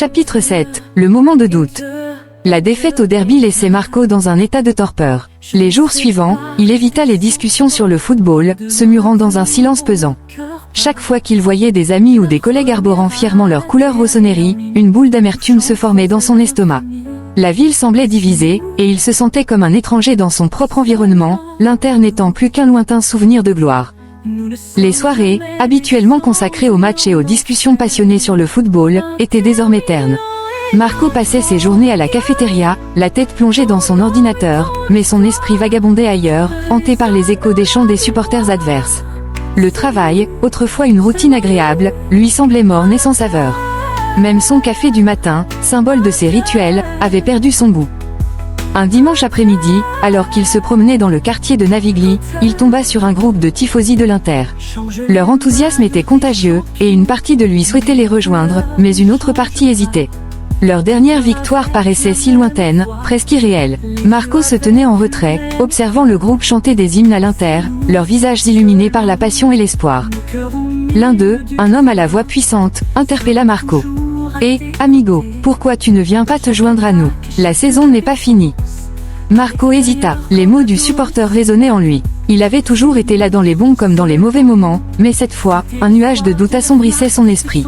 Chapitre 7. Le moment de doute. La défaite au derby laissait Marco dans un état de torpeur. Les jours suivants, il évita les discussions sur le football, se murant dans un silence pesant. Chaque fois qu'il voyait des amis ou des collègues arborant fièrement leur couleur rossonnerie, une boule d'amertume se formait dans son estomac. La ville semblait divisée, et il se sentait comme un étranger dans son propre environnement, l'Inter n'étant plus qu'un lointain souvenir de gloire. Les soirées, habituellement consacrées aux matchs et aux discussions passionnées sur le football, étaient désormais ternes. Marco passait ses journées à la cafétéria, la tête plongée dans son ordinateur, mais son esprit vagabondait ailleurs, hanté par les échos des chants des supporters adverses. Le travail, autrefois une routine agréable, lui semblait morne et sans saveur. Même son café du matin, symbole de ses rituels, avait perdu son goût. Un dimanche après-midi, alors qu'il se promenait dans le quartier de Navigli, il tomba sur un groupe de tifosi de l'Inter. Leur enthousiasme était contagieux, et une partie de lui souhaitait les rejoindre, mais une autre partie hésitait. Leur dernière victoire paraissait si lointaine, presque irréelle. Marco se tenait en retrait, observant le groupe chanter des hymnes à l'Inter, leurs visages illuminés par la passion et l'espoir. L'un d'eux, un homme à la voix puissante, interpella Marco. « Eh, amigo, pourquoi tu ne viens pas te joindre à nous? La saison n'est pas finie. » Marco hésita, les mots du supporter résonnaient en lui. Il avait toujours été là dans les bons comme dans les mauvais moments, mais cette fois, un nuage de doute assombrissait son esprit.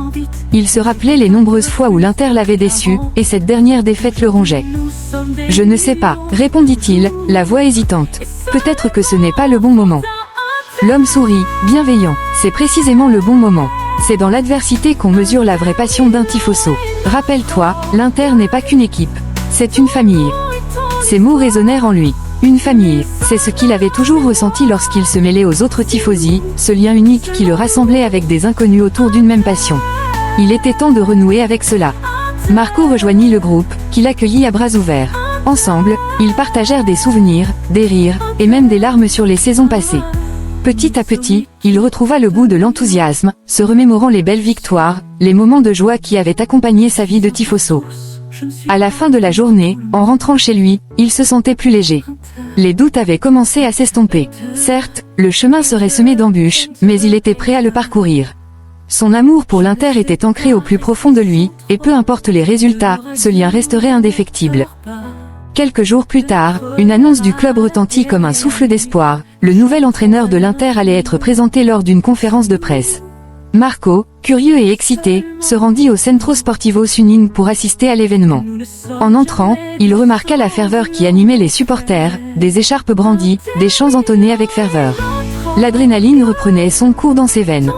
Il se rappelait les nombreuses fois où l'Inter l'avait déçu, et cette dernière défaite le rongeait. « Je ne sais pas, répondit-il, la voix hésitante. Peut-être que ce n'est pas le bon moment. » L'homme sourit, bienveillant. C'est précisément le bon moment. C'est dans l'adversité qu'on mesure la vraie passion d'un tifoso. Rappelle-toi, l'Inter n'est pas qu'une équipe. C'est une famille. Ces mots résonnèrent en lui. Une famille, c'est ce qu'il avait toujours ressenti lorsqu'il se mêlait aux autres tifosi, ce lien unique qui le rassemblait avec des inconnus autour d'une même passion. Il était temps de renouer avec cela. Marco rejoignit le groupe, qui l'accueillit à bras ouverts. Ensemble, ils partagèrent des souvenirs, des rires, et même des larmes sur les saisons passées. Petit à petit, il retrouva le goût de l'enthousiasme, se remémorant les belles victoires, les moments de joie qui avaient accompagné sa vie de tifoso. À la fin de la journée, en rentrant chez lui, il se sentait plus léger. Les doutes avaient commencé à s'estomper. Certes, le chemin serait semé d'embûches, mais il était prêt à le parcourir. Son amour pour l'Inter était ancré au plus profond de lui, et peu importe les résultats, ce lien resterait indéfectible. Quelques jours plus tard, une annonce du club retentit comme un souffle d'espoir. Le nouvel entraîneur de l'Inter allait être présenté lors d'une conférence de presse. Marco, curieux et excité, se rendit au Centro Sportivo Sunin pour assister à l'événement. En entrant, il remarqua la ferveur qui animait les supporters, des écharpes brandies, des chants entonnés avec ferveur. L'adrénaline reprenait son cours dans ses veines.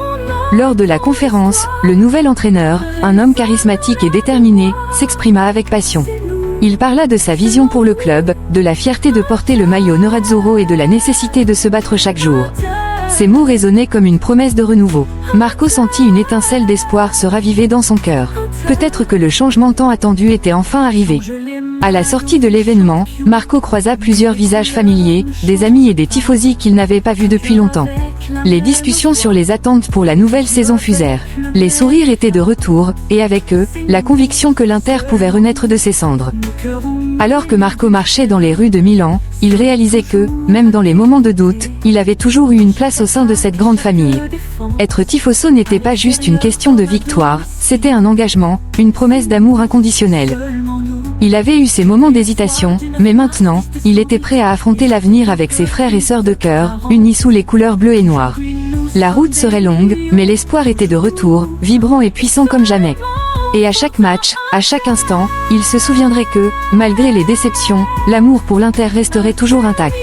Lors de la conférence, le nouvel entraîneur, un homme charismatique et déterminé, s'exprima avec passion. Il parla de sa vision pour le club, de la fierté de porter le maillot nerazzurro et de la nécessité de se battre chaque jour. Ces mots résonnaient comme une promesse de renouveau. Marco sentit une étincelle d'espoir se raviver dans son cœur. Peut-être que le changement tant attendu était enfin arrivé. À la sortie de l'événement, Marco croisa plusieurs visages familiers, des amis et des tifosi qu'il n'avait pas vus depuis longtemps. Les discussions sur les attentes pour la nouvelle saison fusèrent. Les sourires étaient de retour, et avec eux, la conviction que l'Inter pouvait renaître de ses cendres. Alors que Marco marchait dans les rues de Milan, il réalisait que, même dans les moments de doute, il avait toujours eu une place au sein de cette grande famille. Être tifoso n'était pas juste une question de victoire, c'était un engagement, une promesse d'amour inconditionnel. Il avait eu ses moments d'hésitation, mais maintenant, il était prêt à affronter l'avenir avec ses frères et sœurs de cœur, unis sous les couleurs bleues et noires. La route serait longue, mais l'espoir était de retour, vibrant et puissant comme jamais. Et à chaque match, à chaque instant, il se souviendrait que, malgré les déceptions, l'amour pour l'Inter resterait toujours intact.